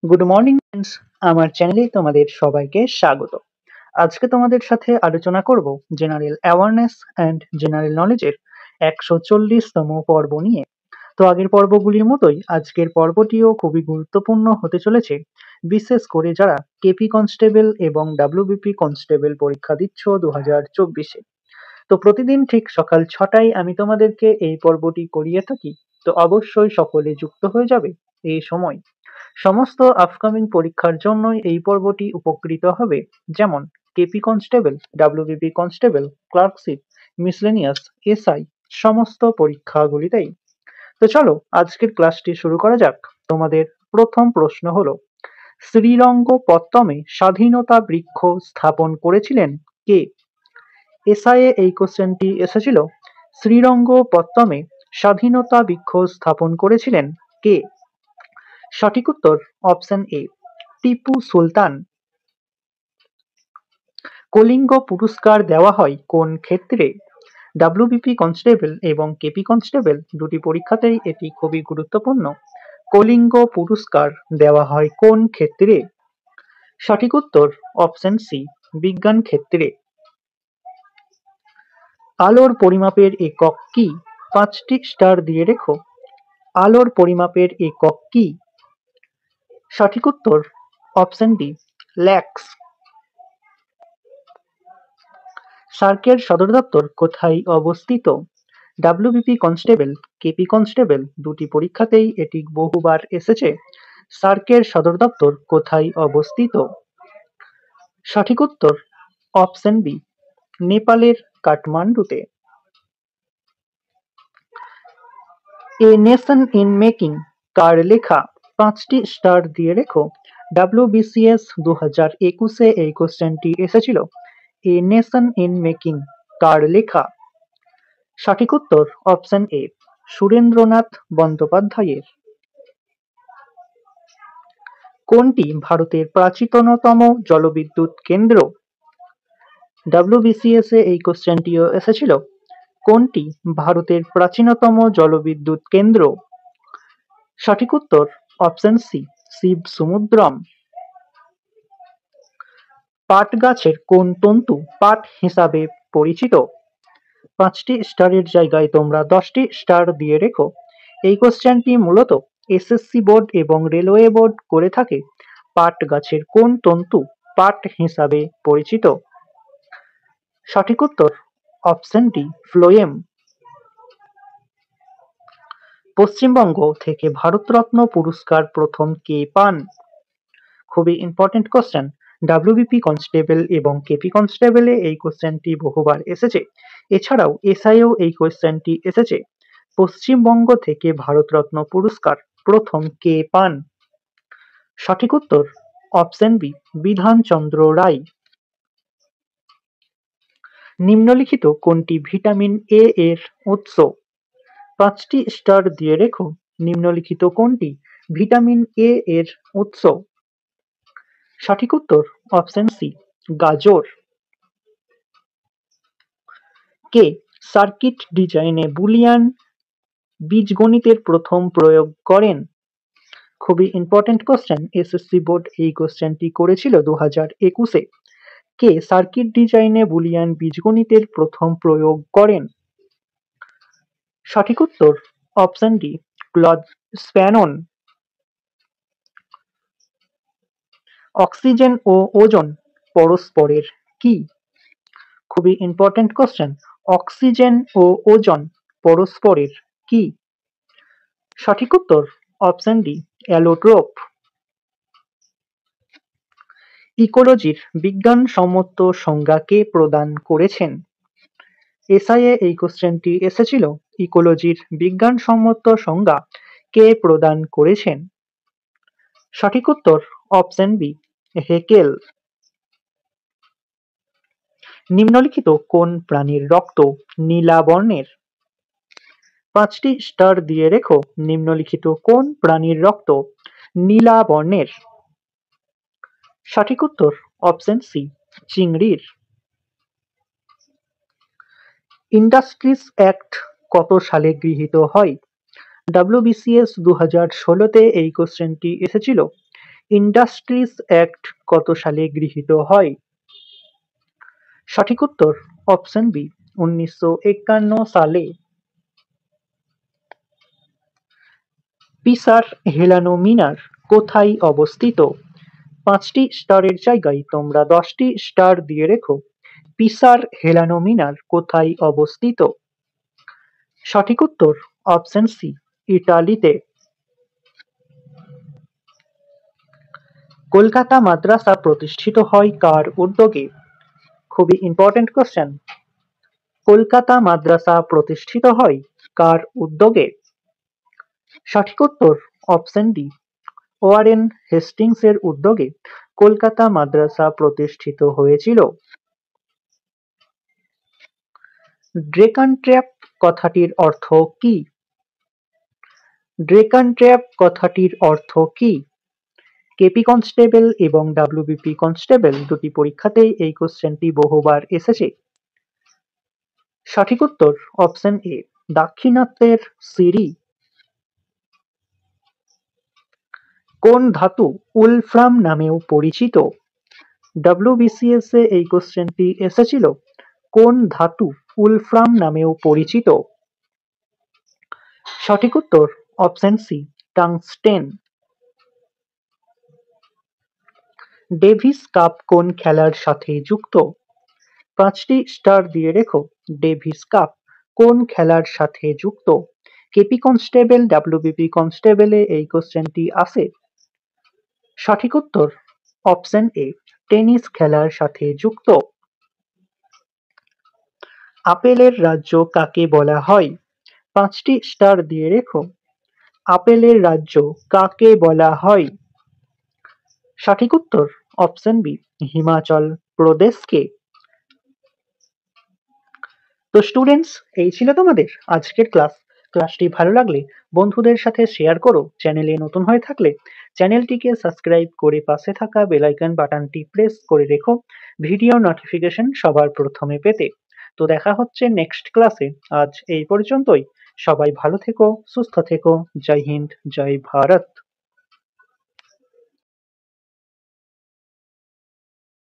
Good morning friends, আমার চ্যানেলে তোমাদের সবাইকে স্বাগত। আজকে তোমাদের সাথে আলোচনা করব জেনারেল অ্যাওয়ারনেস অ্যান্ড জেনারেল নলেজের 140তম পর্ব নিয়ে। তো আগের পর্বগুলির মতোই আজকের পর্বটিও খুবই গুরুত্বপূর্ণ হতে চলেছে, বিশেষ করে যারা কেপি কনস্টেবল এবং ডাব্লিউবিপি কনস্টেবল পরীক্ষা দিচ্ছ 2024-এ। তো প্রতিদিন ঠিক সকাল 6টায় আমি তোমাদেরকে এই পর্বটি করিয়ে থাকি। তো অবশ্যই সকলে যুক্ত হয়ে যাবে এই সময়। সমস্ত আপকামিং পরীক্ষার জন্যই এই পর্বটি উপকৃত হবে, যেমন KP constable, WBP constable, clerkship, miscellaneous, SI সমস্ত পরীক্ষাগুলিতেই। তো চলো আজকের ক্লাসটি শুরু করা যাক। তোমাদের প্রথম প্রশ্ন হলো, শ্রীরঙ্গপত্তমে স্বাধীনতা বৃক্ষ স্থাপন করেছিলেন কে? এসআই এ এই কোশ্চেনটি এসেছিল। শ্রীরঙ্গপত্তমে স্বাধীনতা বৃক্ষ স্থাপন করেছিলেন কে? সঠিক উত্তর অপশন এ, টিপু সুলতান। কলিঙ্গ পুরস্কার দেওয়া হয় কোন ক্ষেত্রে? ডাব্লিউবিপি কনস্টেবল এবং কেপি কনস্টেবল দুটি পরীক্ষাতেই এটি খুবই গুরুত্বপূর্ণ। কলিঙ্গ পুরস্কার দেওয়া হয় কোন ক্ষেত্রে? সঠিক উত্তর অপশন সি, বিজ্ঞান ক্ষেত্রে। আলোর পরিমাপের একক কি? 5টি স্টার দিয়ে রেখো। আলোর পরিমাপের একক কি? সঠিক উত্তর অপশন ডি, ল্যাক্স। সার্কের সদর দপ্তর কোথায় অবস্থিত? ডাব্লিউবিপি কনস্টেবল, কেপি কনস্টেবল দুটি পরীক্ষাতেই এটি বহুবার এসেছে। সার্কের সদর দপ্তর কোথায় অবস্থিত? সঠিক উত্তর অপশন বি, নেপালের কাঠমান্ডুতে। এ নেশন ইন মেকিং কার লেখা? 5টি স্টার দিয়ে রেখো। ডাব্লিউবিসিএস 2021-এ এই কোশ্চেনটি এসেছিল। এ নেশন ইন মেকিং কার লেখা? সঠিক উত্তর অপশন এ, সুরেন্দ্রনাথ বন্দ্যোপাধ্যায়ের। কোনটি ভারতের প্রাচীনতম জলবিদ্যুৎ কেন্দ্র? ডাব্লিউবিসিএস-এ এই কোশ্চেনটিও এসেছিল। কোনটি ভারতের প্রাচীনতম জলবিদ্যুৎ কেন্দ্র? সঠিক উত্তর অপশন সি, শিবসমুদ্রম। পাট গাছের কোন তন্তু পাট হিসাবে পরিচিত? 5টি স্টারের জায়গায় তোমরা 10টি স্টার দিয়ে রেখো। এই কোশ্চেনটি মূলত এসএসসি বোর্ড এবং রেলওয়ে বোর্ড করে থাকে। পাট গাছের কোন তন্তু পাট হিসাবে পরিচিত? সঠিক উত্তর অপশন ডি, ফ্লোয়েম। পশ্চিমবঙ্গ থেকে ভারতরত্ন পুরস্কার প্রথম কে পান? খুবই ইম্পর্টেন্ট কোশ্চেন। ডাব্লিউবিপি কনস্টেবল এবং কেপি কনস্টেবলে এই কোশ্চেনটি বহুবার এসেছে। এছাড়াও এসআইও এই কোশ্চেনটি এসেছে। পশ্চিমবঙ্গ থেকে ভারতরত্ন পুরস্কার প্রথম কে পান? সঠিক উত্তর অপশন বি, বিধানচন্দ্র রায়। নিম্নলিখিত কোনটি ভিটামিন এ এর উৎস? 5টি স্টার দিয়ে রেখো। নিম্নলিখিত কোনটি ভিটামিন এ এর উৎস? সঠিক উত্তর অপশন সি, গাজর। কে সার্কিট ডিজাইনে বুলিয়ান বীজগণিতের প্রথম প্রয়োগ করেন? খুবই ইম্পর্টেন্ট কোশ্চেন। এসএসসি বোর্ড এই কোশ্চেনটি করেছিল 2021-এ। কে সার্কিট ডিজাইনে বুলিয়ান বীজগণিতের প্রথম প্রয়োগ করেন? সঠিক উত্তর অপশন ডি, ক্লদ স্প্যানন। অক্সিজেন ও ওজোন পরস্পরের কি? খুবই ইম্পর্টেন্ট কোশ্চেন। অক্সিজেন ও ওজোন পরস্পরের কি? সঠিক উত্তর অপশন ডি, অ্যালোট্রোপ। ইকোলজির বিজ্ঞানসম্মত সংজ্ঞা কে প্রদান করেছেন? এসআইএ এই কোশ্চেনটি এসেছিল। ইকোলজির বিজ্ঞানসম্মত সংজ্ঞা কে প্রদান করেছেন? সঠিক উত্তর অপশন বি, হেকেল। নিম্নলিখিত কোন প্রাণীর রক্ত নীলা বর্ণের? 5টি স্টার দিয়ে রেখো। নিম্নলিখিত কোন প্রাণীর রক্ত নীলা বর্ণের? সঠিক উত্তর অপশন সি, চিংড়ির। ইন্ডাস্ট্রিজ অ্যাক্ট কত সালে গৃহীত হয়? ডাব্লিউবিসিএস 2016-তে এই কোশ্চেনটি এসেছিল। ইন্ডাস্ট্রিজ অ্যাক্ট কত সালে গৃহীত হয়? সঠিক উত্তর অপশন বি 1951 সালে। পিসার হেলানো মিনার কোথায় অবস্থিত? 5টি স্টারের জায়গায় তোমরা 10টি স্টার দিয়ে রেখো। পিসার হেলানো মিনার কোথায় অবস্থিত? সঠিক উত্তর অপশন সি ইটালিতে। কলকাতা মাদ্রাসা প্রতিষ্ঠিত হয় কার উদ্যোগে? খুবই ইম্পর্টেন্ট কোশ্চেন। কলকাতা মাদ্রাসা প্রতিষ্ঠিত হয় কার উদ্যোগে? সঠিক উত্তর অপশন ডি ওয়ারেন হেস্টিংসের উদ্যোগে কলকাতা মাদ্রাসা প্রতিষ্ঠিত হয়েছিল। ড্রেকান ট্র্যাপ কথাটির অর্থ কি? ড্রেকান ট্র্যাপ কথাটির অর্থ কি? কেপি কনস্টেবল এবং ডাব্লিউবিপি কনস্টেবল দুটি পরীক্ষাতেই এই কোশ্চেনটি বহুবার এসেছে। সঠিক উত্তর অপশন এ দাক্ষিণাত্যের সিঁড়ি। কোন ধাতু উলফ্রাম নামেও পরিচিত? ডব্লিউবিসিএস এ এই কোশ্চেনটি এসেছিল। কোন ধাতু উলফ্রাম নামেও পরিচিত? সঠিক উত্তর option C tungsten. Davis Cup কোন খেলার সাথে যুক্ত? 5টি স্টার দিয়ে রেখো। ডেভিস কাপ কোন খেলার সাথে যুক্ত? কেপি কনস্টেবল ডাব্লিউবিপি কনস্টেবলে এই কোশ্চেনটি আসে। সঠিক উত্তর অপশন এ টেনিস খেলার সাথে যুক্ত। আপেলের রাজ্য কাকে বলা হয়? 5টি স্টার দিয়ে রেখো। আপেলের রাজ্য কাকে বলা হয়? সঠিক উত্তর অপশন বি হিমাচল প্রদেশকে। তো স্টুডেন্টস, এই ছিল তোমাদের আজকের ক্লাস। ক্লাসটি ভালো লাগলে বন্ধুদের সাথে শেয়ার করো। চ্যানেলে নতুন হয়ে থাকলে চ্যানেলটিকে সাবস্ক্রাইব করে পাশে থাকা বেল আইকন বাটনটি প্রেস করে রেখো ভিডিও নোটিফিকেশন সবার প্রথমে পেতে। তো দেখা হচ্ছে নেক্সট ক্লাসে। আজ এই পর্যন্তই। সবাই ভালো থেকো, সুস্থ থেকো। জয় হিন্দ, জয় ভারত।